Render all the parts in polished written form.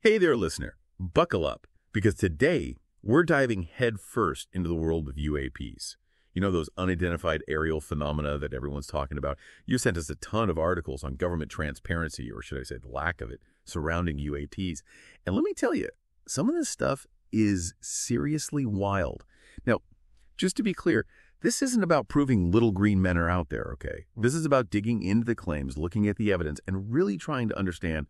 Hey there, listener. Buckle up, because today we're diving headfirst into the world of UAPs. You know, those unidentified aerial phenomena that everyone's talking about? You sent us a ton of articles on government transparency, or should I say the lack of it, surrounding UAPs. And let me tell you, some of this stuff is seriously wild. Now, just to be clear, this isn't about proving little green men are out there, okay? This is about digging into the claims, looking at the evidence, and really trying to understand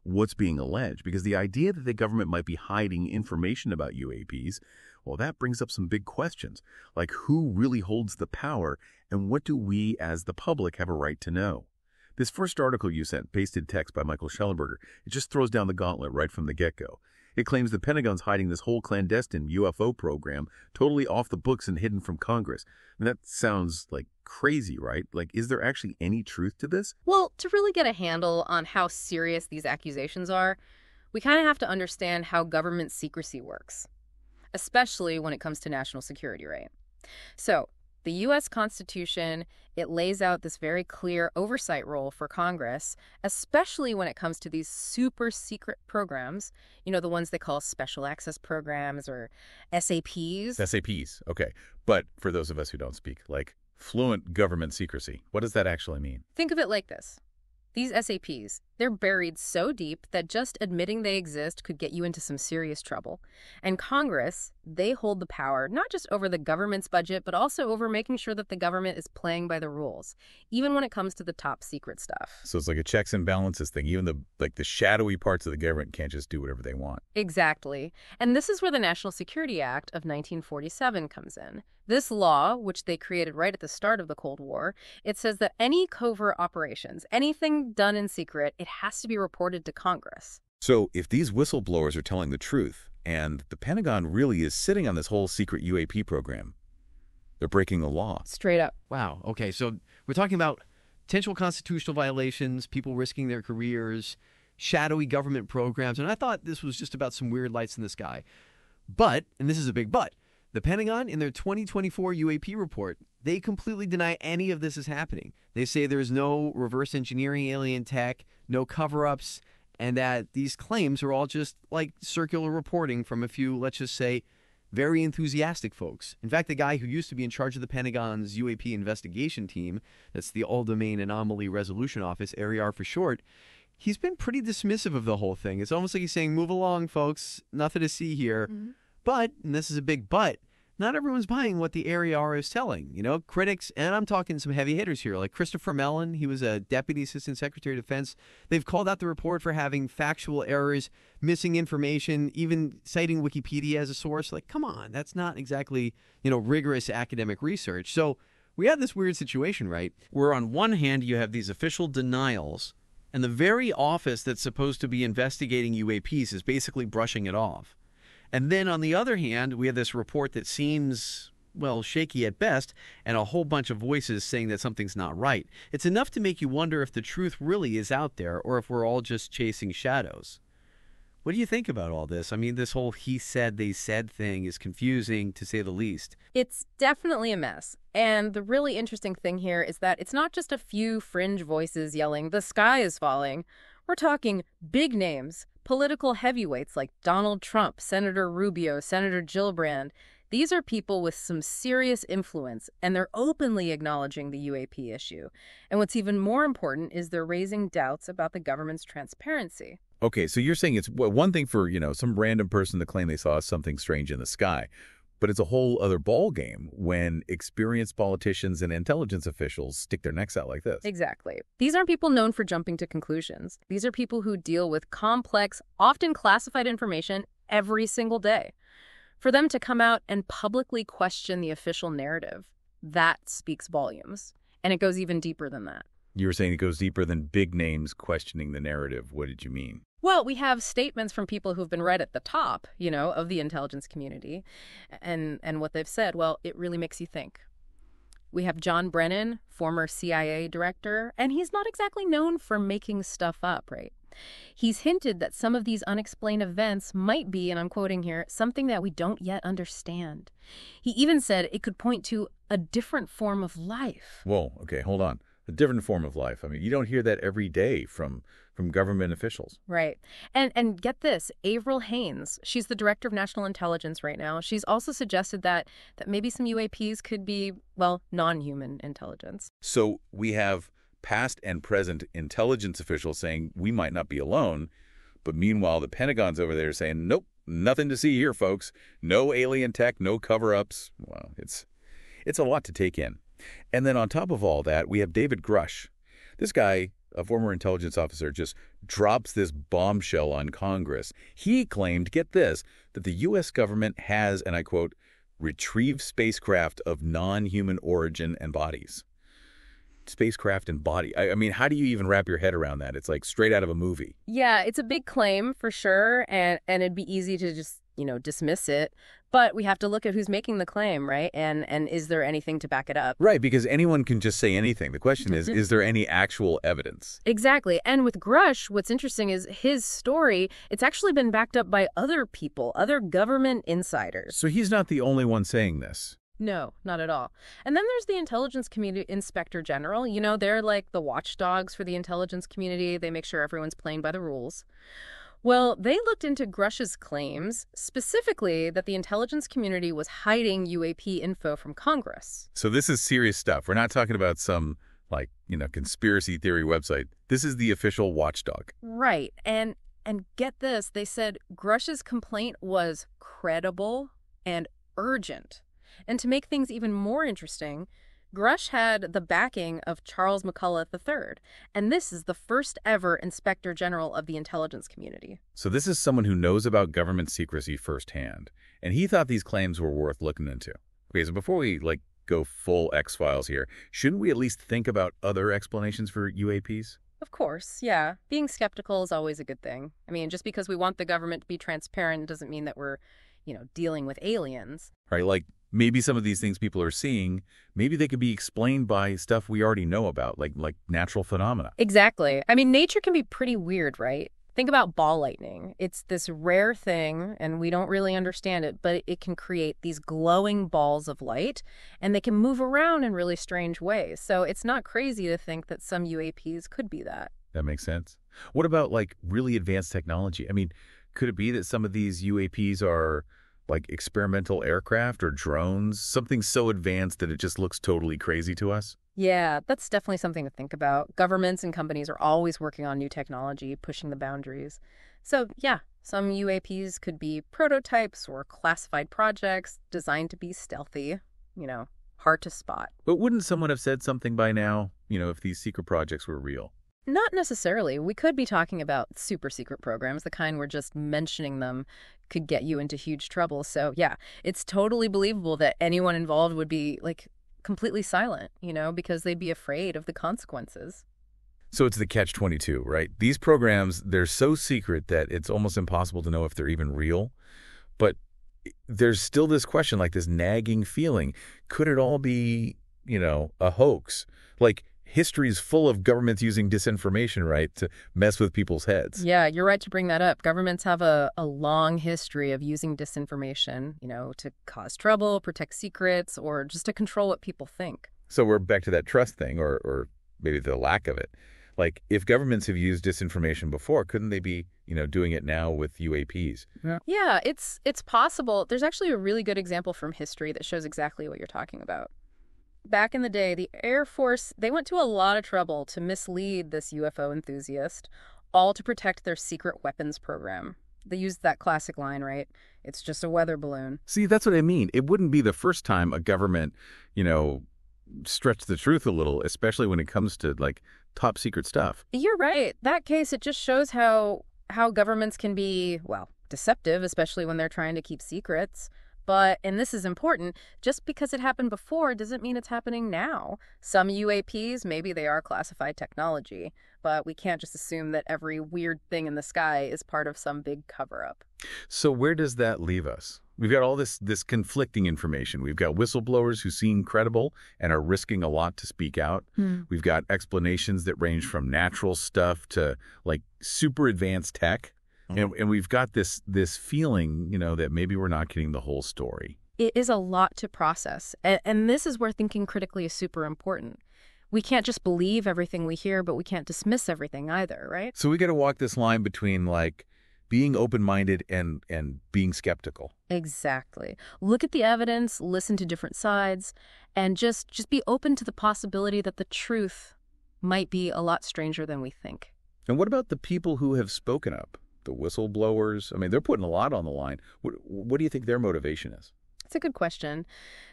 what's being alleged, because the idea that the government might be hiding information about UAPs, well, that brings up some big questions, like who really holds the power and what do we as the public have a right to know? This first article you sent, pasted text by Michael Schellenberger, it just throws down the gauntlet right from the get-go. It claims the Pentagon's hiding this whole clandestine UFO program totally off the books and hidden from Congress. And that sounds like crazy, right? Like, is there actually any truth to this? Well, to really get a handle on how serious these accusations are, we kind of have to understand how government secrecy works, especially when it comes to national security, right? So, the U.S. Constitution, it lays out this very clear oversight role for Congress, especially when it comes to these super secret programs, you know, the ones they call special access programs or SAPs. SAPs, okay. But for those of us who don't speak, like fluent government secrecy, what does that actually mean? Think of it like this. These SAPs, they're buried so deep that just admitting they exist could get you into some serious trouble. And Congress, they hold the power not just over the government's budget, but also over making sure that the government is playing by the rules, even when it comes to the top secret stuff. So it's like a checks and balances thing. Even the shadowy parts of the government can't just do whatever they want. Exactly. And this is where the National Security Act of 1947 comes in. This law, which they created right at the start of the Cold War, it says that any covert operations, anything done in secret, it has to be reported to Congress. So if these whistleblowers are telling the truth, and the Pentagon really is sitting on this whole secret UAP program, they're breaking the law. Straight up. Wow. Okay, so we're talking about potential constitutional violations, people risking their careers, shadowy government programs, and I thought this was just about some weird lights in the sky. But, and this is a big but, the Pentagon, in their 2024 UAP report, they completely deny any of this is happening. They say there's no reverse engineering alien tech, no cover-ups, and that these claims are all just like circular reporting from a few, let's just say, very enthusiastic folks. In fact, the guy who used to be in charge of the Pentagon's UAP investigation team, that's the All-Domain Anomaly Resolution Office, ARIR for short, he's been pretty dismissive of the whole thing. It's almost like he's saying, move along, folks, nothing to see here. Mm-hmm. But, and this is a big but, not everyone's buying what the ARIR is telling. You know, critics, and I'm talking some heavy hitters here, like Christopher Mellon, he was a Deputy Assistant Secretary of Defense. They've called out the report for having factual errors, missing information, even citing Wikipedia as a source. Like, come on, that's not exactly, you know, rigorous academic research. So we have this weird situation, right? Where on one hand, you have these official denials, and the very office that's supposed to be investigating UAPs is basically brushing it off. And then on the other hand, we have this report that seems, well, shaky at best, and a whole bunch of voices saying that something's not right. It's enough to make you wonder if the truth really is out there or if we're all just chasing shadows. What do you think about all this? I mean, this whole he said, they said thing is confusing, to say the least. It's definitely a mess. And the really interesting thing here is that it's not just a few fringe voices yelling, the sky is falling. We're talking big names. Political heavyweights like Donald Trump, Senator Rubio, Senator Gillibrand. These are people with some serious influence, and they're openly acknowledging the UAP issue. And what's even more important is they're raising doubts about the government's transparency. Okay, so you're saying it's one thing for, you know, some random person to claim they saw something strange in the sky, but it's a whole other ballgame when experienced politicians and intelligence officials stick their necks out like this. Exactly. These aren't people known for jumping to conclusions. These are people who deal with complex, often classified information every single day. For them to come out and publicly question the official narrative, that speaks volumes. And it goes even deeper than that. You were saying it goes deeper than big names questioning the narrative. What did you mean? Well, we have statements from people who've been right at the top, you know, of the intelligence community. And what they've said, well, it really makes you think. We have John Brennan, former CIA director, and he's not exactly known for making stuff up, right? He's hinted that some of these unexplained events might be, and I'm quoting here, something that we don't yet understand. He even said it could point to a different form of life. Whoa, okay, hold on. A different form of life. I mean, you don't hear that every day from government officials. Right. And get this, Avril Haines, she's the director of national intelligence right now. She's also suggested that maybe some UAPs could be, well, non-human intelligence. So we have past and present intelligence officials saying we might not be alone, but meanwhile the Pentagon's over there saying, nope, nothing to see here, folks. No alien tech, no cover-ups. Well, it's a lot to take in. And then on top of all that, we have David Grush. This guy, a former intelligence officer, just drops this bombshell on Congress. He claimed, get this, that the U.S. government has, and I quote, retrieved spacecraft of non-human origin and bodies. Spacecraft and body. I mean, how do you even wrap your head around that? It's like straight out of a movie. Yeah, it's a big claim for sure, and it'd be easy to just, dismiss it. But we have to look at who's making the claim, right? And is there anything to back it up? Right, because anyone can just say anything. The question is there any actual evidence? Exactly. And with Grush, what's interesting is his story, it's actually been backed up by other people, other government insiders. So he's not the only one saying this. No, not at all. And then there's the Intelligence Community Inspector General. They're like the watchdogs for the intelligence community. They make sure everyone's playing by the rules. Well, they looked into Grush's claims, specifically that the intelligence community was hiding UAP info from Congress. So this is serious stuff. We're not talking about some, conspiracy theory website. This is the official watchdog. Right. And get this, they said Grush's complaint was credible and urgent. And to make things even more interesting, Grush had the backing of Charles McCullough III, and this is the first ever Inspector General of the intelligence community. So this is someone who knows about government secrecy firsthand, and he thought these claims were worth looking into. Okay, so before we, go full X-Files here, shouldn't we at least think about other explanations for UAPs? Of course, yeah. Being skeptical is always a good thing. I mean, just because we want the government to be transparent doesn't mean that we're, dealing with aliens. Right, maybe some of these things people are seeing, maybe they could be explained by stuff we already know about, like natural phenomena. Exactly. I mean, nature can be pretty weird, right? Think about ball lightning. It's this rare thing, and we don't really understand it, but it can create these glowing balls of light, and they can move around in really strange ways. So it's not crazy to think that some UAPs could be that. That makes sense. What about, really advanced technology? I mean, could it be that some of these UAPs are experimental aircraft or drones, something so advanced that it just looks totally crazy to us? Yeah, that's definitely something to think about. Governments and companies are always working on new technology, pushing the boundaries. So yeah, some UAPs could be prototypes or classified projects designed to be stealthy, hard to spot. But wouldn't someone have said something by now, if these secret projects were real? Not necessarily. We could be talking about super secret programs, the kind where just mentioning them could get you into huge trouble. So yeah, it's totally believable that anyone involved would be completely silent, because they'd be afraid of the consequences. So it's the catch-22, right? These programs, they're so secret that it's almost impossible to know if they're even real. But there's still this question, this nagging feeling. Could it all be, a hoax? History's full of governments using disinformation, right, to mess with people's heads. Yeah, you're right to bring that up. Governments have a long history of using disinformation, to cause trouble, protect secrets, or just to control what people think. So we're back to that trust thing, or maybe the lack of it. If governments have used disinformation before, couldn't they be, doing it now with UAPs? Yeah, it's possible. There's actually a really good example from history that shows exactly what you're talking about. Back in the day, the Air Force, they went to a lot of trouble to mislead this UFO enthusiast, all to protect their secret weapons program. They used that classic line, right? It's just a weather balloon. See, that's what I mean. It wouldn't be the first time a government, stretched the truth a little, especially when it comes to, top secret stuff. You're right. That case, it just shows how governments can be, deceptive, especially when they're trying to keep secrets. But, and this is important, just because it happened before doesn't mean it's happening now. Some UAPs, maybe they are classified technology, but we can't just assume that every weird thing in the sky is part of some big cover-up. So where does that leave us? We've got all this conflicting information. We've got whistleblowers who seem credible and are risking a lot to speak out. We've got explanations that range from natural stuff to, super advanced tech. And we've got this feeling, that maybe we're not getting the whole story. It is a lot to process. And this is where thinking critically is super important. We can't just believe everything we hear, but we can't dismiss everything either, right? So we got to walk this line between, like, being open-minded and being skeptical. Exactly. Look at the evidence, listen to different sides, and just be open to the possibility that the truth might be a lot stranger than we think. And what about the people who have spoken up? The whistleblowers? I mean, they're putting a lot on the line. What do you think their motivation is? It's a good question.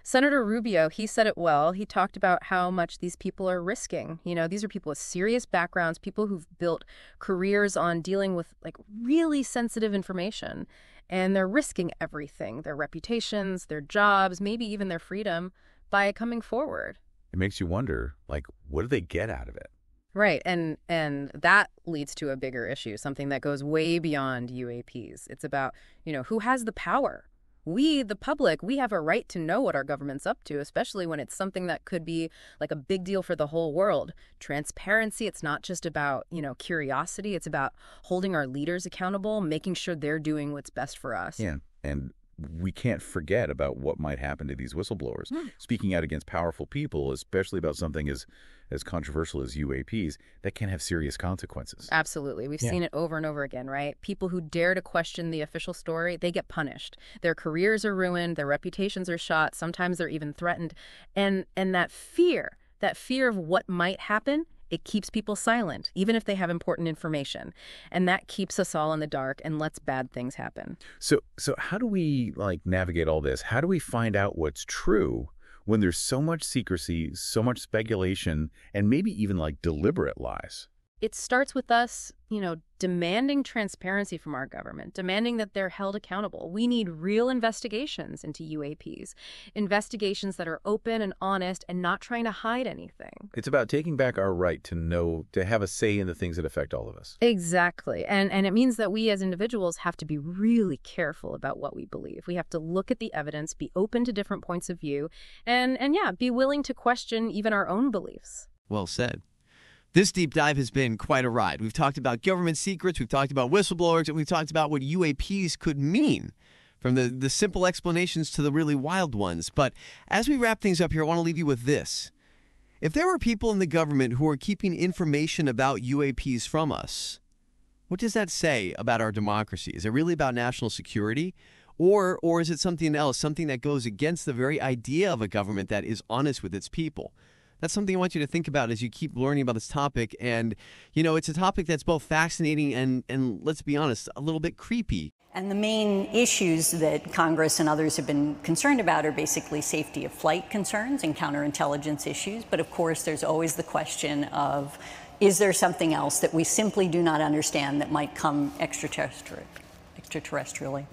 Senator Rubio, he said it well. He talked about how much these people are risking. You know, these are people with serious backgrounds, people who've built careers on dealing with, like, really sensitive information. And they're risking everything, their reputations, their jobs, maybe even their freedom, by coming forward. It makes you wonder, like, what do they get out of it? Right, and that leads to a bigger issue, something that goes way beyond UAPs. It's about, you know, who has the power? We, the public, we have a right to know what our government's up to, especially when it's something that could be like a big deal for the whole world. Transparency, it's not just about, you know, curiosity. It's about holding our leaders accountable, making sure they're doing what's best for us. Yeah, and we can't forget about what might happen to these whistleblowers. Speaking out against powerful people, especially about something as controversial as UAPs, that can have serious consequences. Absolutely. We've seen it over and over again, right? People who dare to question the official story, they get punished. Their careers are ruined, their reputations are shot, sometimes they're even threatened. And that fear of what might happen, it keeps people silent, even if they have important information. And that keeps us all in the dark and lets bad things happen. So how do we, like, navigate all this? How do we find out what's true when there's so much secrecy, so much speculation, and maybe even, like, deliberate lies? It starts with us, you know, demanding transparency from our government, demanding that they're held accountable. We need real investigations into UAPs, investigations that are open and honest and not trying to hide anything. It's about taking back our right to know, to have a say in the things that affect all of us. Exactly. And it means that we as individuals have to be really careful about what we believe. We have to look at the evidence, be open to different points of view, and yeah, be willing to question even our own beliefs. Well said. This deep dive has been quite a ride. We've talked about government secrets, we've talked about whistleblowers, and we've talked about what UAPs could mean, from the simple explanations to the really wild ones. But as we wrap things up here, I want to leave you with this. If there were people in the government who are keeping information about UAPs from us, what does that say about our democracy? Is it really about national security? Or is it something else, something that goes against the very idea of a government that is honest with its people? That's something I want you to think about as you keep learning about this topic. And, you know, it's a topic that's both fascinating and let's be honest, a little bit creepy. And the main issues that Congress and others have been concerned about are basically safety of flight concerns and counterintelligence issues. But of course, there's always the question of, is there something else that we simply do not understand that might come extraterrestrially?